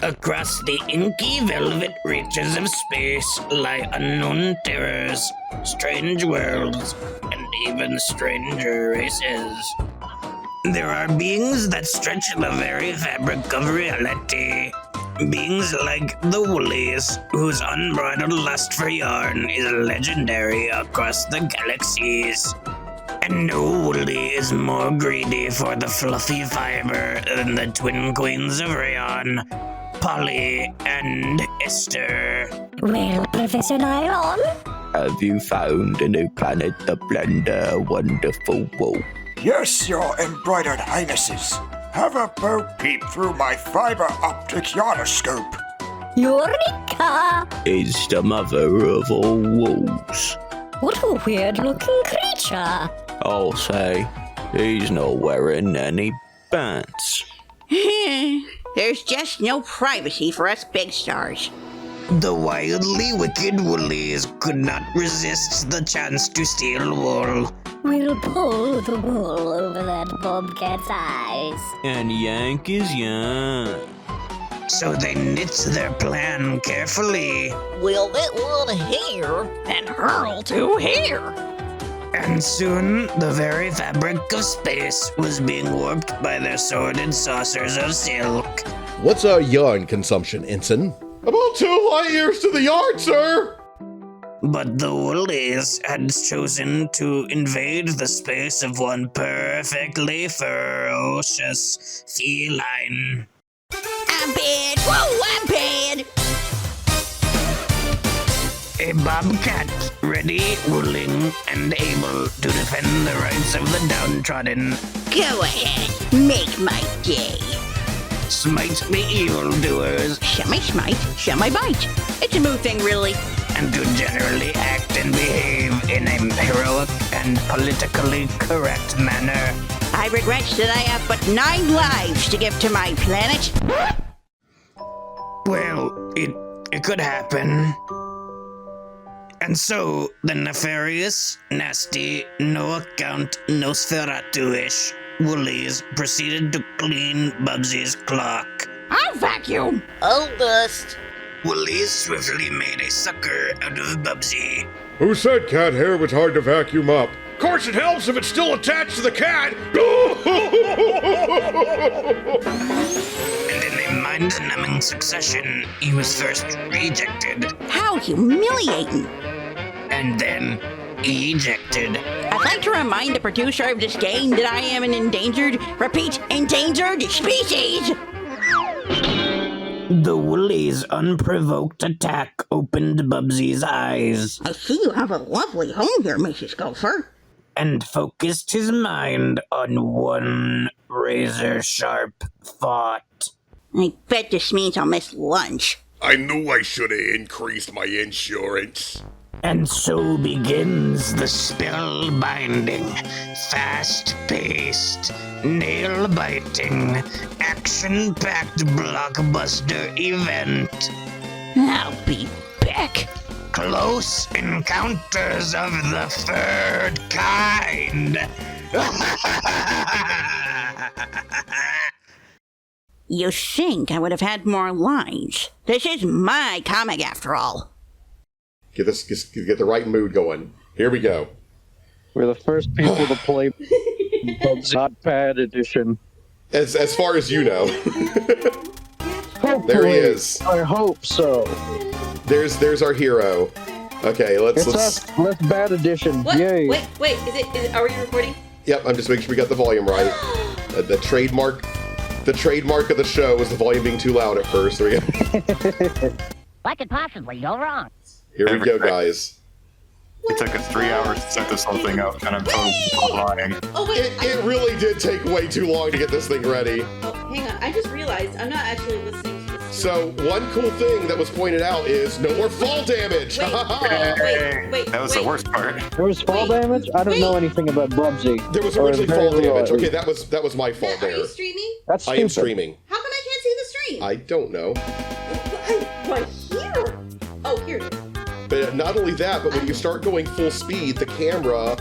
Across the inky velvet reaches of space lie unknown terrors, strange worlds, and even stranger races. There are beings that stretch the very fabric of reality. Beings like the Woolies, whose unbridled lust for yarn is legendary across the galaxies. And no Woolie is more greedy for the fluffy fiber than the twin queens of Rayon, Polly and Esther. Well, Professor Nylon? Have you found a new planet to plunder, wonderful wool? Yes, your embroidered highnesses. Have a bow peep through my fiber optic yarnoscope. Eureka! Is the mother of all wolves. What a weird-looking creature. I'll say, he's not wearing any pants. There's just no privacy for us big stars. The wildly wicked Woolies could not resist the chance to steal wool. We'll pull the wool over that bobcat's eyes. And yank is yank. So they knit their plan carefully. We'll let one here and hurl to here. And soon, the very fabric of space was being warped by their sordid saucers of silk. What's our yarn consumption, Ensign? About 2 light years to the yard, sir! But the Woolies had chosen to invade the space of one perfectly ferocious feline. I'm bad. Whoa, I'm bad. A bobcat, ready, willing, and able to defend the rights of the downtrodden. Go ahead, make my day. Smite the evildoers. Shall I smite, shall I bite? It's a mood thing, really. And to generally act and behave in a heroic and politically correct manner. I regret that I have but 9 lives to give to my planet. Well, it could happen. And so, the nefarious, nasty, no-account, Nosferatu-ish Woolies proceeded to clean Bubsy's clock. I'll vacuum. I'll dust. Woolies swiftly made a sucker out of Bubsy. Who said cat hair was hard to vacuum up? Of course it helps if it's still attached to the cat! And in a mind-numbing succession, he was first rejected, How humiliating. and then ejected. I'd like to remind the producer of this game that I am an endangered species. The Woolies' unprovoked attack opened Bubsy's eyes I see you have a lovely home here, Mrs. Gopher. and focused his mind on one razor-sharp thought. I bet this means I'll miss lunch. I knew I should have increased my insurance. And so begins the spellbinding, fast-paced, nail-biting, action-packed blockbuster event. I'll be back. Close Encounters of the Third Kind. You think I would have had more lines? This is my comic after all. Get the right mood going. Here we go. We're the first people to play Bubsy Notepad Edition. As far as you know. Hopefully, There he is. I hope so. There's our hero. Okay, let's. Let's bad edition. What? Yay. Wait, is it, are we recording? Yep, I'm just making sure we got the volume right. The trademark of the show was the volume being too loud at first. There we go. What could possibly go wrong? Here we go, guys. It took us 3 hours to set this whole thing up, and I'm totally lying. Oh, wait. It really did take way too long to get this thing ready. Oh, hang on. I just realized I'm not actually listening to this. So, one cool thing that was pointed out is no more fall damage. Wait. That was the worst part. There was fall damage? I don't know anything about Bubsy. There was Or originally very fall little, damage. at Okay, least. that was my fault Are there. you streaming? That's stupid. I am streaming. How come I can't see the stream? I don't know. Right here. Oh, here it is. But not only that, but when you start going full speed, the camera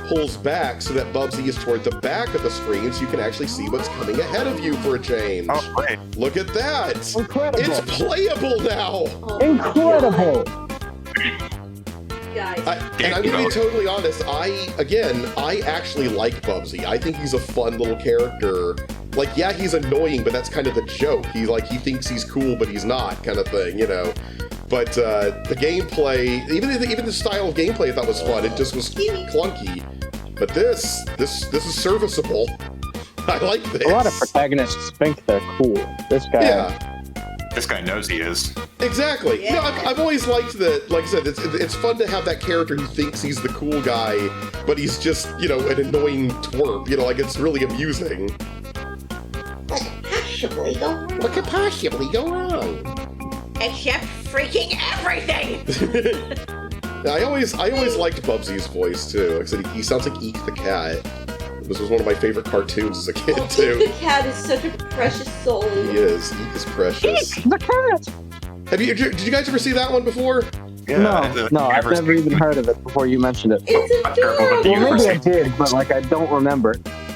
pulls back so that Bubsy is toward the back of the screen so you can actually see what's coming ahead of you for a change. Oh, wait. Look at that! Incredible. It's playable now! Incredible. Guys. And I'm gonna be totally honest, I actually like Bubsy. I think he's a fun little character. Like, yeah, he's annoying, but that's kind of the joke. He thinks he's cool, but he's not, kind of thing, you know. But the gameplay, even the style of gameplay, I thought was fun. It just was clunky. But this is serviceable. I like this. A lot of protagonists think they're cool. This guy. Yeah. This guy knows he is. Exactly. Yeah. No, I've always liked that. Like I said, it's fun to have that character who thinks he's the cool guy, but he's just, you know, an annoying twerp. You know, like, it's really amusing. What could possibly go wrong? Except freaking everything! I always liked Bubsy's voice too. Like I said, he sounds like Eek the Cat. This was one of my favorite cartoons as a kid too. Eek the Cat is such a precious soul. He is. Eek is precious. Eek the Cat! Did you guys ever see that one before? Yeah, No, I've never even heard of it before you mentioned it. It's adorable. Well, maybe I did, but like I don't remember.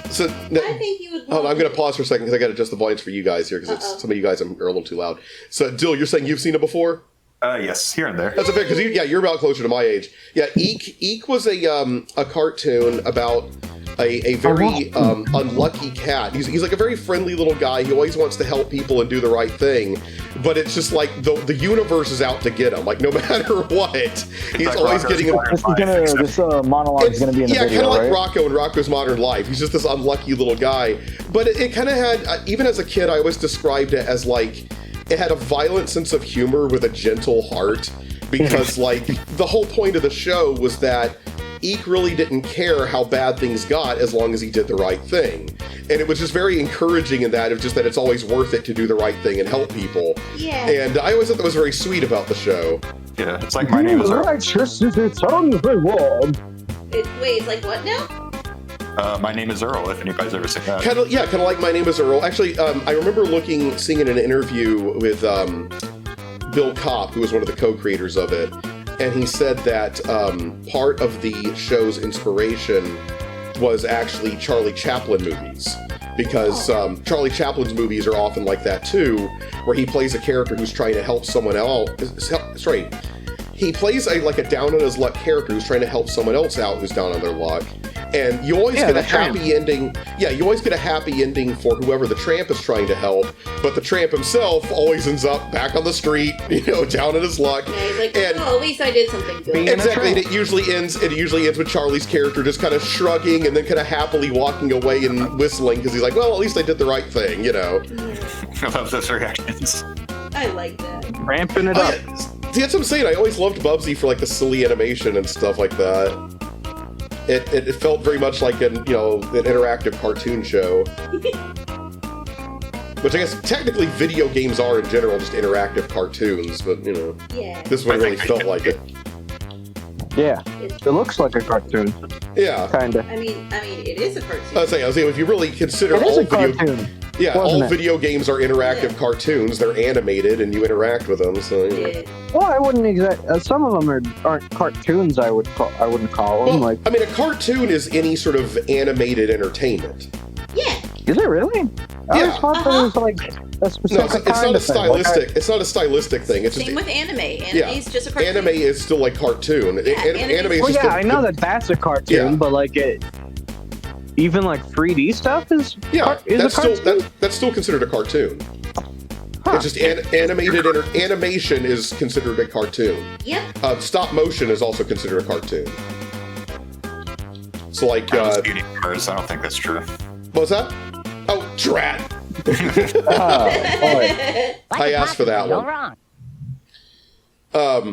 So, I think you would. I'm going to pause for a second because I got to adjust the volumes for you guys here because some of you guys are a little too loud. So, Dill, you're saying you've seen it before? Yes, here and there. That's a fair, because you're about closer to my age. Yeah, Eek was a cartoon about a very unlucky cat. He's like a very friendly little guy. He always wants to help people and do the right thing, but it's just like the universe is out to get him. Like, no matter what, he's like always Rocco's getting. This monologue is gonna be in the video, kind of like right? Rocco and Rocco's Modern Life. He's just this unlucky little guy. But it kind of had, even as a kid, I always described it as like, it had a violent sense of humor with a gentle heart, because like the whole point of the show was that Eek really didn't care how bad things got as long as he did the right thing. And it was just very encouraging in that, of just that it's always worth it to do the right thing and help people. Yeah. And I always thought that was very sweet about the show. Yeah, it's like My Name is Earl. Wait, it's like what now? My Name is Earl, if anybody's ever seen that. Kind of like My Name is Earl. Actually, I remember seeing in an interview with Bill Kopp, who was one of the co-creators of it, and he said that part of the show's inspiration was actually Charlie Chaplin movies. Because Charlie Chaplin's movies are often like that too, where he plays a character who's trying to help someone else. Sorry, he plays a down on his luck character who's trying to help someone else out who's down on their luck. And you always get a happy ending. Yeah, you always get a happy ending for whoever the tramp is trying to help, but the tramp himself always ends up back on the street, down on his luck. Yeah, he's like, at least I did something good. Exactly, and it usually ends with Charlie's character just kind of shrugging and then kind of happily walking away and whistling because he's like, well, at least I did the right thing, I love those reactions. I like that. Ramping it up. Yeah. See, that's what I'm saying. I always loved Bubsy for the silly animation and stuff like that. It felt very much like an interactive cartoon show. Which I guess technically video games are in general just interactive cartoons, but Yeah. this one really felt like it. Yeah, it looks like a cartoon. Yeah. Kinda. I mean, it is a cartoon. I was saying, if you really consider It is all a cartoon. video games are interactive cartoons. They're animated and you interact with them. So Yeah. Well, I wouldn't some of them aren't cartoons. I wouldn't call them a cartoon is any sort of animated entertainment. Yeah. Is it really? I always thought that it was a specific it's not a stylistic. It's not a stylistic thing. It's Same just with anime. Anime is just a cartoon. Anime is still like cartoon. Anime is just I know that's a cartoon, but even 3D stuff is that's still considered a cartoon. It's just animation is considered a cartoon. Yep. Stop motion is also considered a cartoon. So I don't think that's true. What's that? Oh, drat! I asked for that one. But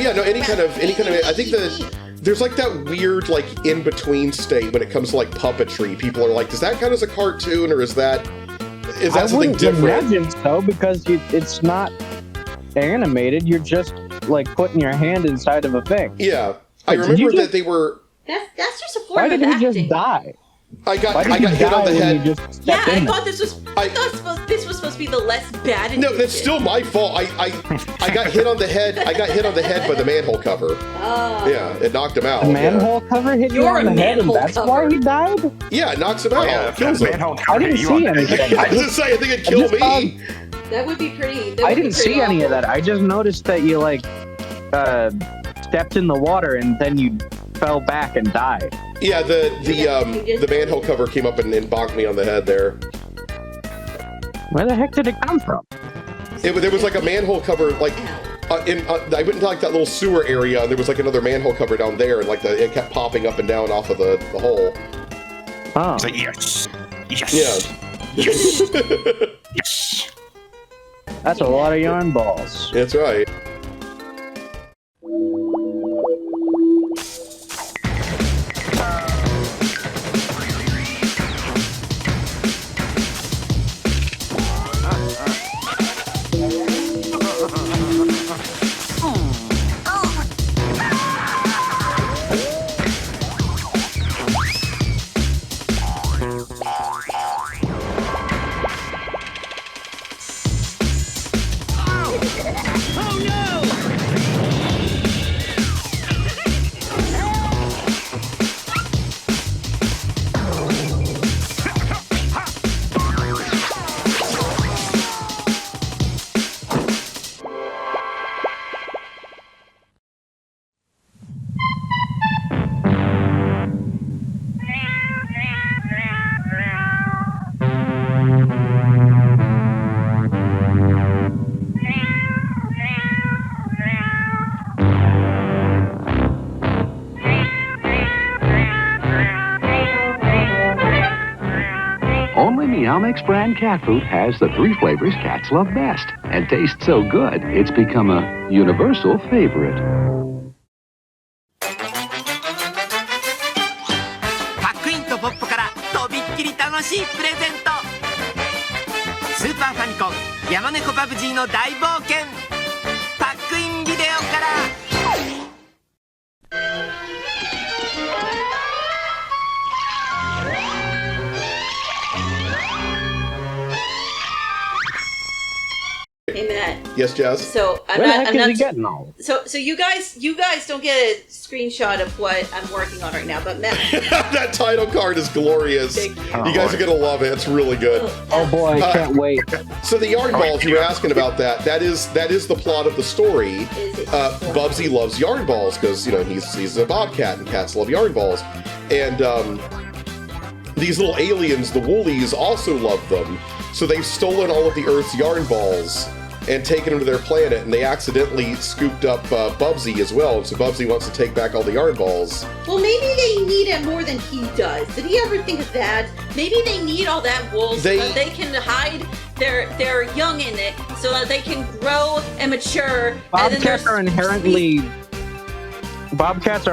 yeah, no, any kind of. I think that there's that weird in between state when it comes to puppetry. People are like, does that count as a cartoon or is that something different? I wouldn't imagine so because it's not animated. You're just putting your hand inside of a thing. Yeah, I remember that they were. That's just a form Why of did he acting. just die? I got hit on the head. Yeah, I thought this was supposed to be the less bad. No, that's still my fault. I got hit on the head. I got hit on the head by the manhole cover. Oh. Yeah, it knocked him out. The manhole cover hit you on the head, and that's why he died? Yeah, it knocks him out. Yeah, Kills him. manhole I cover didn't hit you see on the anything. head. I was just saying, I think it'd kill me. That would be pretty. I didn't see any of that. I just noticed that you stepped in the water and then you fell back and died. Yeah, the manhole cover came up and bonked me on the head there. Where the heck did it come from? There was like a manhole cover, like I went into like that little sewer area, and there was like another manhole cover down there, and like it kept popping up and down off of the hole. Oh, It's like, yes. Yeah. Yes. Yes. that's a lot of yarn balls. That's right. Only Meow Mix brand cat food has the 3 flavors cats love best and tastes so good it's become a universal favorite. パックインとポッポからとびっきり楽しいプレゼント。スーパーファミコン山猫バブジーの大冒険パックインビデオから。Hey Matt. Yes, Jaz. So I'm Where the not. heck I'm is not. he getting all? So you guys don't get a screenshot of what I'm working on right now. But Matt, That title card is glorious. You guys are gonna love it. It's really good. Oh boy, I can't wait. So the yarn balls, you were asking about that. That is the plot of the story. Bubsy loves yarn balls because he's a bobcat and cats love yarn balls, and these little aliens, the Woolies, also love them. So they've stolen all of the Earth's yarn balls and taken them to their planet, and they accidentally scooped up Bubsy as well. So Bubsy wants to take back all the yarn balls. well, maybe they need it more than he does. Did he ever think of that? Maybe they need all that wool so that they can hide their young in it, so that they can grow and mature. Bobcats are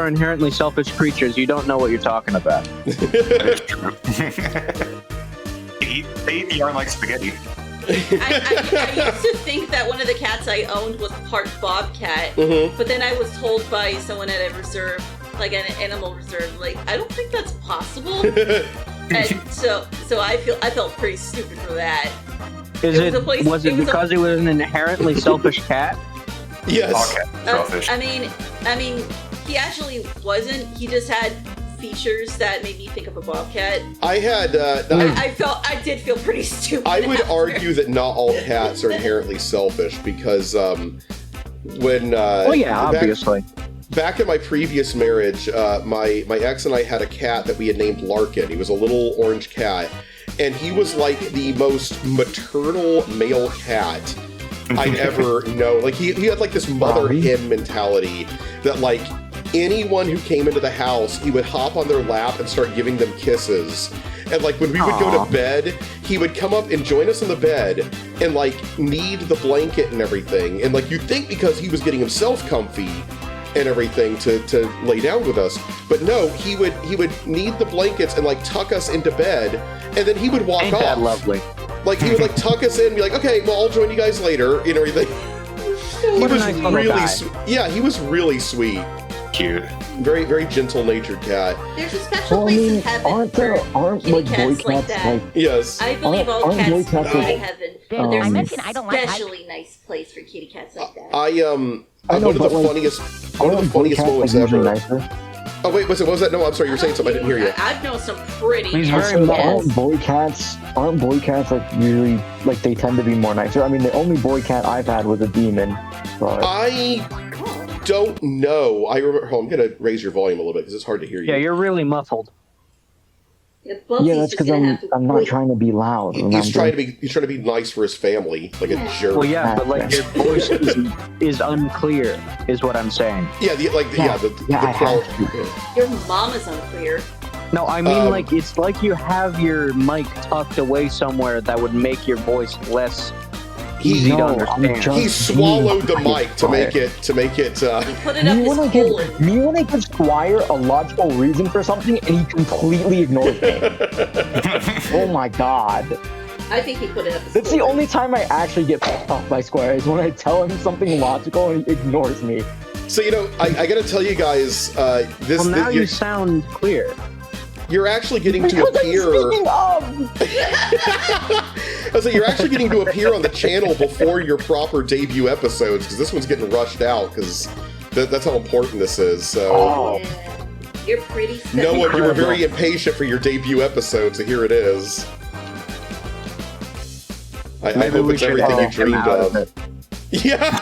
inherently selfish creatures. You don't know what you're talking about. That is true. They eat the yarn like spaghetti. I used to think that one of the cats I owned was part bobcat, but then I was told by someone at a reserve, like an animal reserve, like I don't think that's possible. And so I felt pretty stupid for that. Was it because he was an inherently selfish cat? Yes. Okay. Selfish. I mean, he actually wasn't. He just had features that made me think of a bobcat. I did feel pretty stupid. I would argue that not all cats are inherently selfish because when obviously. Back in my previous marriage, my ex and I had a cat that we had named Larkin. He was a little orange cat, and he was like the most maternal male cat I'd ever know. Like he had like this mother hen mentality that like anyone who came into the house, he would hop on their lap and start giving them kisses. And like when we would go to bed, he would come up and join us in the bed and like knead the blanket and everything. And like you'd think because he was getting himself comfy and everything to lay down with us, but no, he would knead the blankets and like tuck us into bed, and then he would walk off. That lovely. Like he would like tuck us in and be like, okay, well I'll join you guys later and everything. He was really sweet. Yeah, he was really sweet. cute. Very, very gentle-natured cat. There's a special place in heaven aren't for like kitty boy cats like cats that. Yes. I believe all aren't boy cats cats go to like- heaven. I There's mentioned I don't a like especially nice place for kitty cats like that. I know, one of the but, like, funniest aren't boy cats, moments like, usually ever. nicer? Oh wait, what was that? No, I'm sorry, you were saying something. I didn't hear you. I've known some pretty I nasty said, cats. aren't boy cats like usually like they tend to be more nicer? I mean, the only boy cat I've had was a demon. But I don't know. I remember. Oh, I'm gonna raise your volume a little bit because it's hard to hear you. yeah, you're really muffled. Yeah, Yeah, that's because I'm not trying to be loud. He's trying to be nice for his family, like a jerk. Well, yeah, but like your voice is unclear, is what I'm saying. Yeah, the quality. Your mom is unclear. No, I mean like it's like you have your mic tucked away somewhere that would make your voice less easy to understand. He swallowed the mic to make it. Put it up his colon. Me when I give Squire a logical reason for something and he completely ignores me. Oh my god. I think he put it up his That's the only time I actually get pissed off by Squire is when I tell him something logical and he ignores me. So I gotta tell you guys, this. Well, now this, you sound clear. You're actually getting to appear. I was like, you're actually getting to appear on the channel before your proper debut episodes because this one's getting rushed out because that's how important this is. So Yeah. You're pretty. no one, you were very impatient for your debut episode, so here it is. I hope it's everything you dreamed of. Yeah.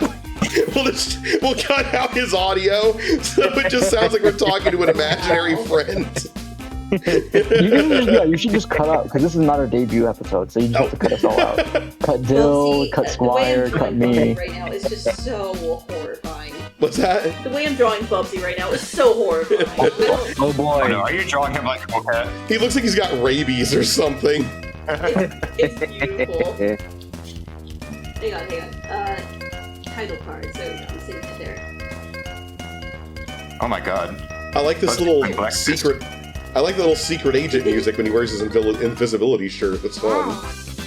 We'll cut out his audio so it just sounds like we're talking to an imaginary friend. You should just cut out because this is not our debut episode, so you just have to cut us all out. Cut Dill, cut Squire, cut me. Right now is just so horrifying. What's that? The way I'm drawing Bubsy right now is so horrifying. Oh boy! Oh, no, are you drawing him like a cat? He looks like he's got rabies or something. It's beautiful. Hang on. Title cards. There we go. I'm sitting it there. Oh my god. I like this little secret. I like the little secret agent music when he wears his invisibility shirt. That's fun.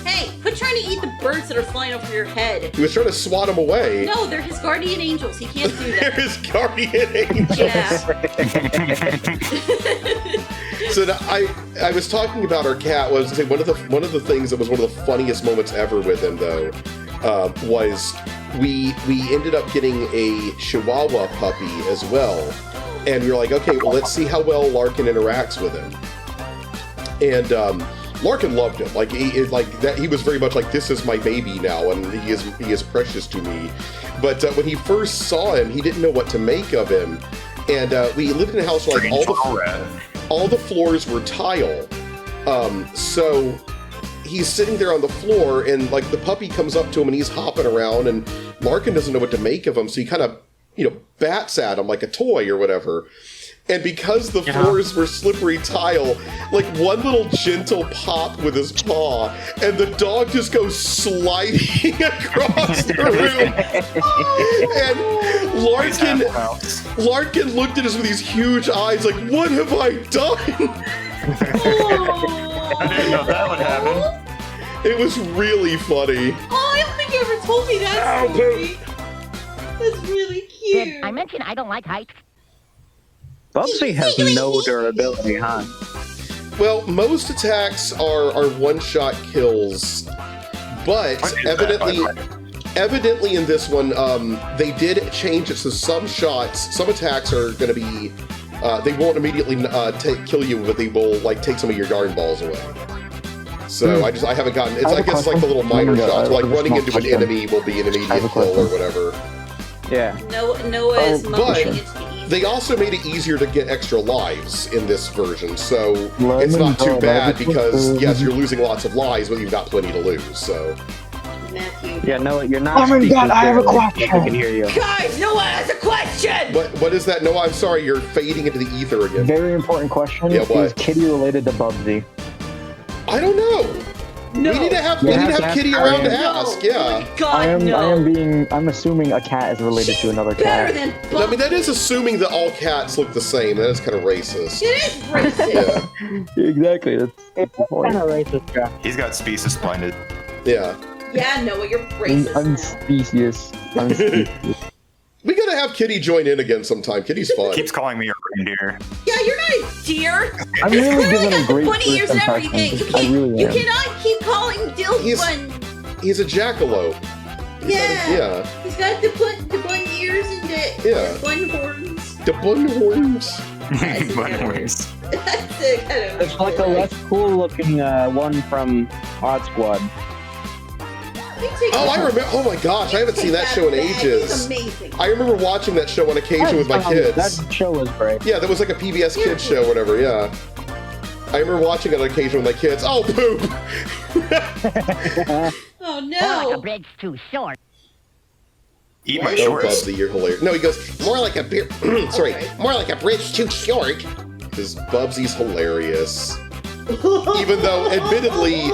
Hey, quit trying to eat the birds that are flying over your head. He was trying to swat him away. No, they're his guardian angels. He can't do They're that. his guardian angels. Yeah. So I was talking about our cat. One of the things that was one of the funniest moments ever with him though was we ended up getting a Chihuahua puppy as well. And we were like, okay, well, let's see how well Larkin interacts with him. And Larkin loved him. Like he was very much like, this is my baby now, and he is precious to me. But when he first saw him, he didn't know what to make of him. And we lived in a house where like all the floors were tile. So he's sitting there on the floor, and like the puppy comes up to him, and he's hopping around, and Larkin doesn't know what to make of him, so he kind of bats at him like a toy or whatever. And because the floors were slippery tile, like one little gentle pop with his paw, and the dog just goes sliding across the room. And Larkin looked at us with these huge eyes like, what have I done? I didn't know that would happen. It was really funny. Oh, I don't think you ever told me that story. That's really cute. I mentioned I don't like heights. Bubsy has no durability, huh? Well, most attacks are one-shot kills, but evidently in this one, they did change it. So some attacks are going to be, they won't immediately kill you, but they will like take some of your yarn balls away. So I haven't gotten. I guess it's like the little minor shots, like running into an enemy will be an immediate kill or whatever. Yeah. Noah is mumbling into the ether. They also made it easier to get extra lives in this version, so it's not too bad because, yes, you're losing lots of lives, but you've got plenty to lose, so... Matthew. Yeah, Noah, you're not... Oh my god, I have a question! I can hear you. Guys, Noah has a question! What is that? Noah, I'm sorry, you're fading into the ether again. Very important question. Yeah, what? Is Kitty related to Bubsy? I don't know. No. We need to have Kitty around to ask, yeah. God, I'm assuming a cat is related to another cat. Than I mean, that is assuming that all cats look the same. That is kind of racist. It is racist. Yeah. Exactly. That's the point. Kind of racist, yeah. He's got species splendid. Yeah. Yeah, Noah, you're racist I'm now. specious. I'm specious. We gotta gotta have Kitty join in again sometime. Kitty's fun. Keeps calling me a reindeer. Yeah, you're not a deer. I'm It's really literally giving got a the great bunny ears and first everything. impression. I really You am. cannot keep calling Dill Bun. He's a jackalope. Yeah. He's got the bun ears and the bun horns. The bun horns. Bun horns. That's it. I don't know. It's like a less cool looking one from Odd Squad. Oh, I remember. Oh my gosh, I haven't seen that show in ages. It's amazing. I remember watching that show on occasion with my kids. That show was great. Yeah, that was like a PBS Kids show, whatever. Yeah. I remember watching it on occasion with my kids. Oh, poop! Oh no! A bridge too short. Eat my Oh, shorts. Bubsy, you're hilarious. No, he goes, more like a beer. Sorry, more like a bridge too short. Because Bubsy's hilarious. Even though, admittedly,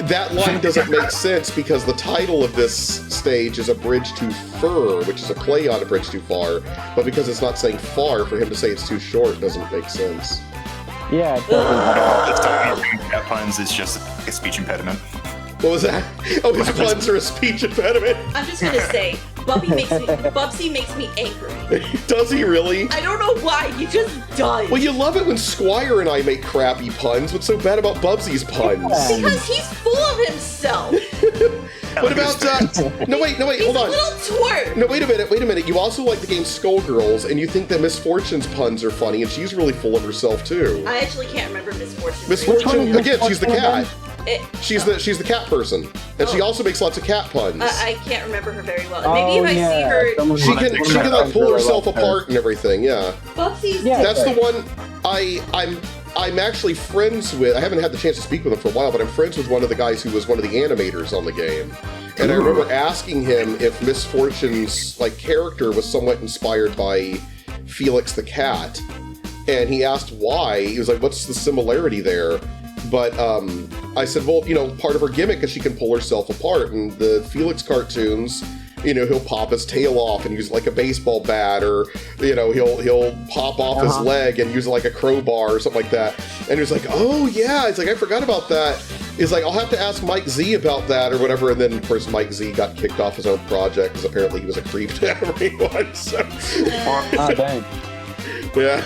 that line doesn't make sense because the title of this stage is A Bridge Too Fur, which is a play on A Bridge Too Far. But because it's not saying far, for him to say it's too short doesn't make sense. Yeah, it doesn't. This time cat puns is just a speech impediment. What was that? Oh, his puns are a speech impediment. I'm just gonna say, Bubsy makes me angry. Does he really? I don't know why. He just does. Well, you love it when Squire and I make crappy puns. What's so bad about Bubsy's puns? Because he's full of himself. What about, no wait, hold He's on. a little twerp. No, wait a minute. You also like the game Skullgirls, and you think that Miss Fortune's puns are funny, and she's really full of herself, too. I actually can't remember Miss Fortune. Miss Fortune, again, she's the cat. She's Oh. the cat person, and she also makes lots of cat puns. I can't remember her very well. Maybe if I see her... She can like pull herself apart and everything, yeah. Bubsy's That's the different. one I'm actually friends with. I haven't had the chance to speak with him for a while, but I'm friends with one of the guys who was one of the animators on the game. And I remember asking him if Miss Fortune's like character was somewhat inspired by Felix the cat. And he asked why. He was like, what's the similarity there? But I said, well, part of her gimmick is she can pull herself apart. And the Felix cartoons, he'll pop his tail off and use like a baseball bat, or he'll pop off his leg and use it like a crowbar or something like that. And he was like, oh yeah, it's like, I forgot about that. He's like, I'll have to ask Mike Z about that or whatever. And then of course Mike Z got kicked off his own project because apparently he was a creep to everyone. So. Dang. Yeah.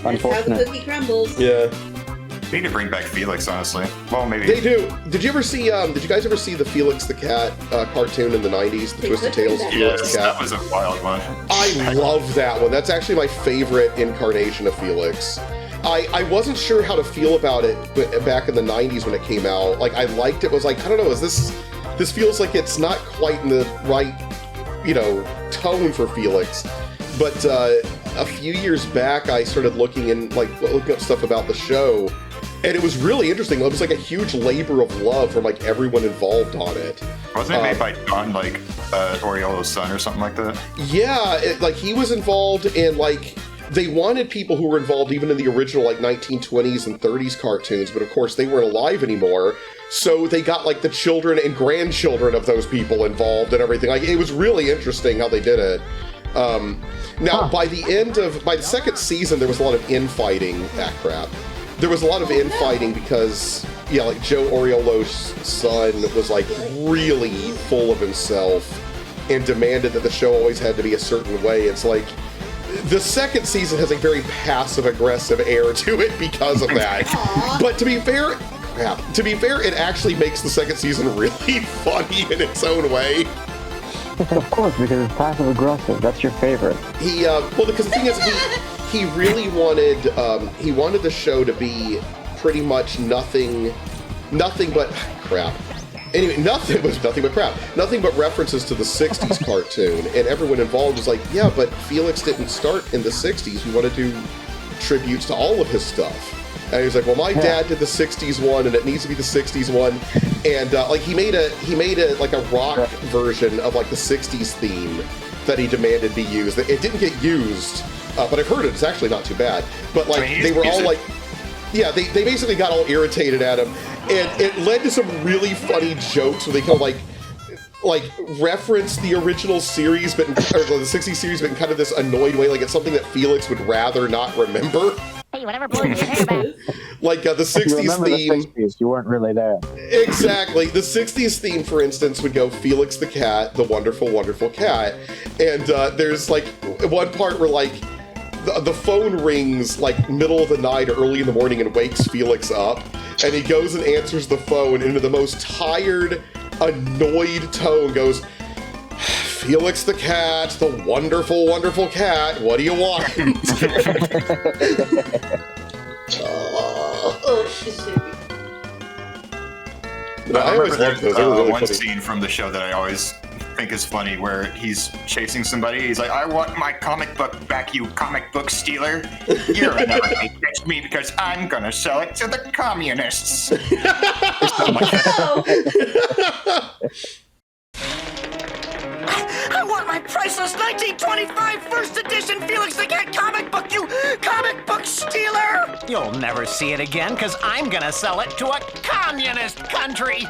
That's how the cookie crumbles. Yeah. They need to bring back Felix, honestly. Well, maybe They do. Did you guys ever see the Felix the Cat cartoon in the 90s? The Twisted Tales of Felix yes, the Cat? that was a wild one. I love that one. That's actually my favorite incarnation of Felix. I wasn't sure how to feel about it back in the 90s when it came out. Like, I liked it. Was like, I don't know, this feels like it's not quite in the right, tone for Felix. But a few years back, I started looking up stuff about the show, and it was really interesting. It was like a huge labor of love from like everyone involved on it. Wasn't it made by John, Oriolo's son or something like that? Yeah, he was involved in they wanted people who were involved even in the original 1920s and 30s cartoons, but of course they weren't alive anymore. So they got the children and grandchildren of those people involved and everything. It was really interesting how they did it. By the second season, there was a lot of infighting. Crap. There was a lot of infighting because, Joe Oriolo's son was really full of himself and demanded that the show always had to be a certain way. It's the second season has a very passive-aggressive air to it because of that. But to be fair, it actually makes the second season really funny in its own way. Of course, because it's passive aggressive. That's your favorite. Because the thing is, he really wanted the show to be pretty much nothing but crap. Anyway, nothing but crap. Nothing but references to the 60s cartoon, and everyone involved was like, yeah, but Felix didn't start in the 60s. We want to do tributes to all of his stuff. And he was like, well, my dad did the 60s one, and it needs to be the 60s one. And he made a rock version of the 60s theme that he demanded be used. It didn't get used, but I've heard it. It's actually not too bad. But they were all they basically got all irritated at him, and it led to some really funny jokes where they kind of reference the original series, or the 60s series, but in kind of this annoyed way, it's something that Felix would rather not remember. Hey, whatever pulls your hair back. Like the 60s Remember theme. the 60s, you weren't really there. Exactly. The 60s theme, for instance, would go Felix the Cat, the wonderful, wonderful cat. And there's like one part where like the phone rings like middle of the night or early in the morning and wakes Felix up. And he goes and answers the phone and in the most tired, annoyed tone goes, Felix the Cat, the wonderful, wonderful cat, what do you want? I always remember loved those. there's They were really one funny. scene from the show that I always think is funny where he's chasing somebody. He's like, I want my comic book back, you comic book stealer. You're never going to catch me because I'm going to sell it to the communists. I want my priceless 1925 first edition Felix the Cat comic book, you comic book stealer! You'll never see it again, because I'm gonna sell it to a communist country!